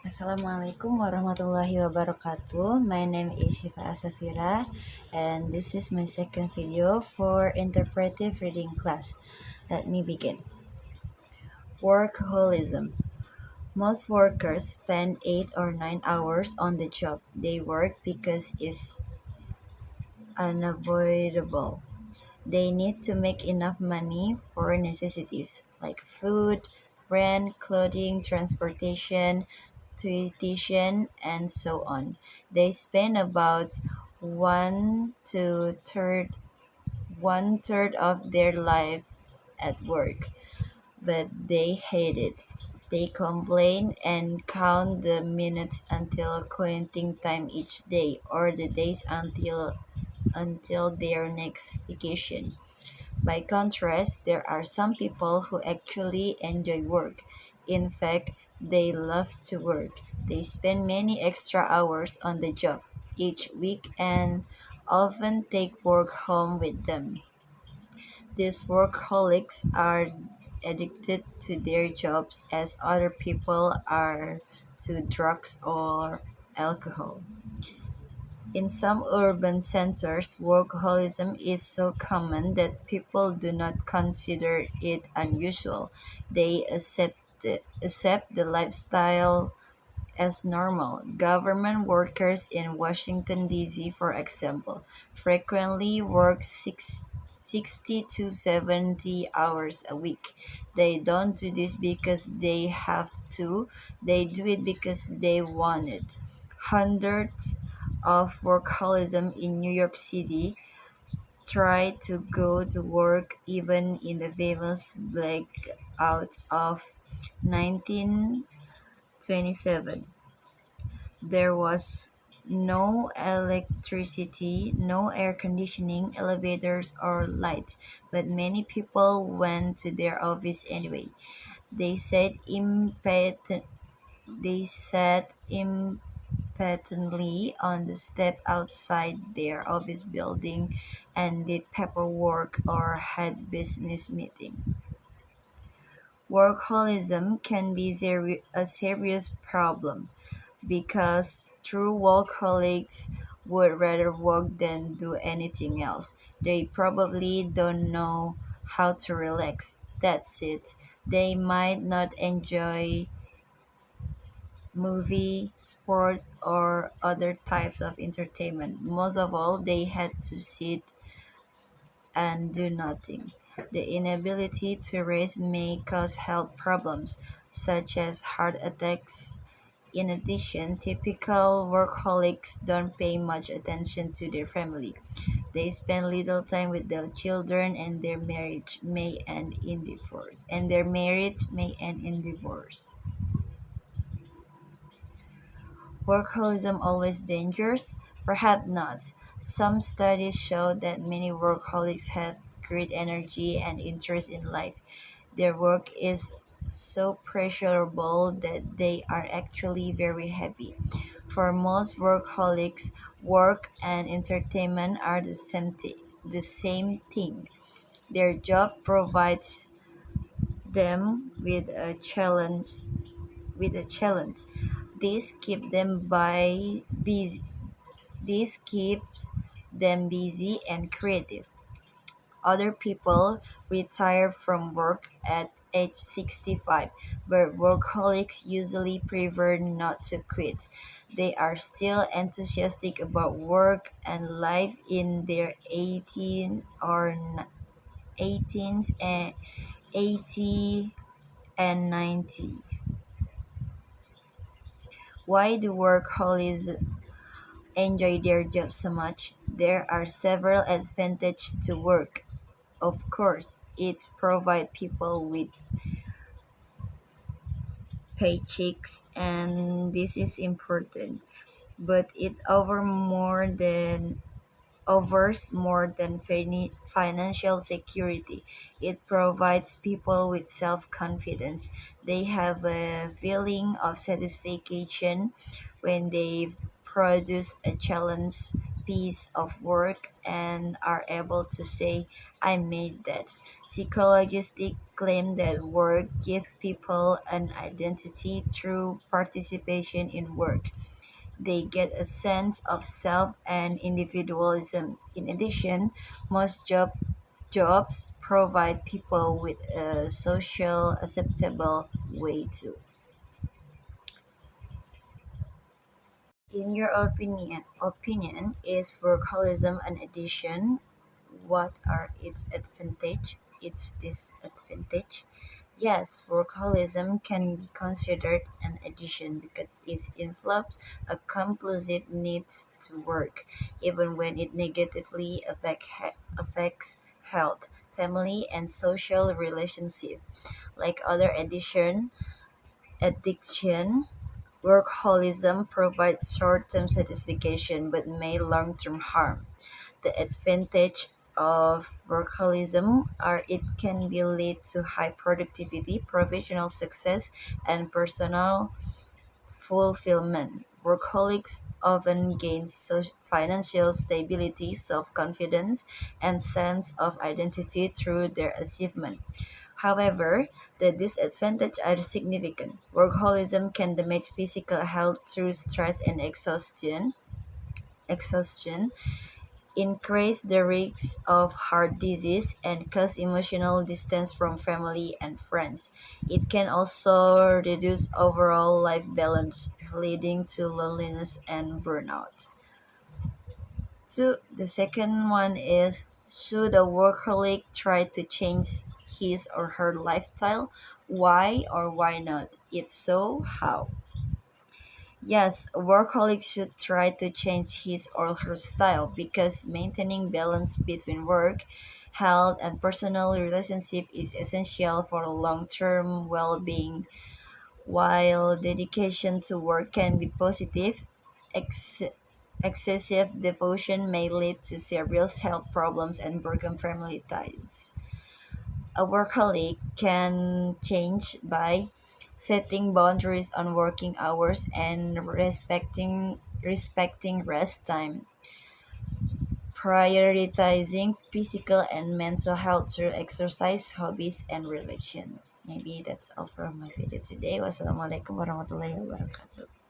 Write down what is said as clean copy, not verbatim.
Assalamualaikum warahmatullahi wabarakatuh. My name is Shifa Asafira, and this is my second video for interpretive reading class. Let me begin. Workaholism. Most workers spend 8 or 9 hours on the job. They work because it's unavoidable. They need to make enough money for necessities like food, rent, clothing, transportation, tuition, and so on. They spend about one third of their life at work, but they hate it. They complain and count the minutes until quitting time each day or the days until their next vacation. By contrast, there are some people who actually enjoy work. In fact, they love to work. They spend many extra hours on the job each week and often take work home with them. These workaholics are addicted to their jobs as other people are to drugs or alcohol. In some urban centers, workaholism is so common that people do not consider it unusual. They accept the lifestyle as normal. Government workers in Washington, D.C., for example, frequently work 60 to 70 hours a week. They don't do this because they have to, they do it because they want it. Hundreds of workaholism in New York City try to go to work even in the famous blackout of 1927. There was no electricity, no air conditioning, elevators, or lights, but many people went to their office anyway. They said impatient. They sat impatiently on the step outside their office building and did paperwork or had business meeting. Workaholism can be a serious problem because true workaholics would rather work than do anything else. They probably don't know how to relax. That's it. They might not enjoy movie, sports, or other types of entertainment. Most of all, they had to sit and do nothing. The inability to rest may cause health problems such as heart attacks. In addition, typical workaholics don't pay much attention to their family. They spend little time with their children and their marriage may end in divorce. And their marriage may end in divorce. Workaholism always dangerous? Perhaps not. Some studies show that many workaholics have great energy and interest in life. Their work is so pleasurable that they are actually very happy. For most workaholics, work and entertainment are the same thing. Their job provides them with a challenge. This keep them by busy This keeps them busy and creative. Other people retire from work at age 65, but workaholics usually prefer not to quit. They are still enthusiastic about work and life in their 18s and 80 and 90s. Why do workaholics enjoy their job so much? There are several advantages to work. Of course, it provides people with paychecks, and this is important. But it offers more than financial security. It provides people with self-confidence. They have a feeling of satisfaction when they produce a challenge piece of work and are able to say, I made that. Psychologists claim that work gives people an identity through participation in work. They get a sense of self and individualism. In addition, most jobs provide people with a social acceptable way to. In your opinion, is workaholism an addition? What are its advantage? Its disadvantage? Yes, workaholism can be considered an addition because it involves a compulsive need to work, even when it negatively affects health, family, and social relationships. Like other addiction, workaholism provides short-term satisfaction but may long-term harm. The advantage of workaholism are it can be lead to high productivity, professional success, and personal fulfillment. Workaholics often gain financial stability, self-confidence, and sense of identity through their achievement. However, the disadvantages are significant. Workaholism can damage physical health through stress and exhaustion, increase the risk of heart disease, and cause emotional distance from family and friends. It can also reduce overall life balance, leading to loneliness and burnout. So the second one is, should a workaholic try to change his or her lifestyle? Why or why not? If so, how? Yes, a workaholic should try to change his or her style because maintaining balance between work, health, and personal relationship is essential for long-term well-being. While dedication to work can be positive, ex- excessive devotion may lead to serious health problems and broken family ties. A workaholic can change by setting boundaries on working hours and respecting rest time, prioritizing physical and mental health through exercise, hobbies, and relations. Maybe that's all for my video today. Wassalamualaikum warahmatullahi wabarakatuh.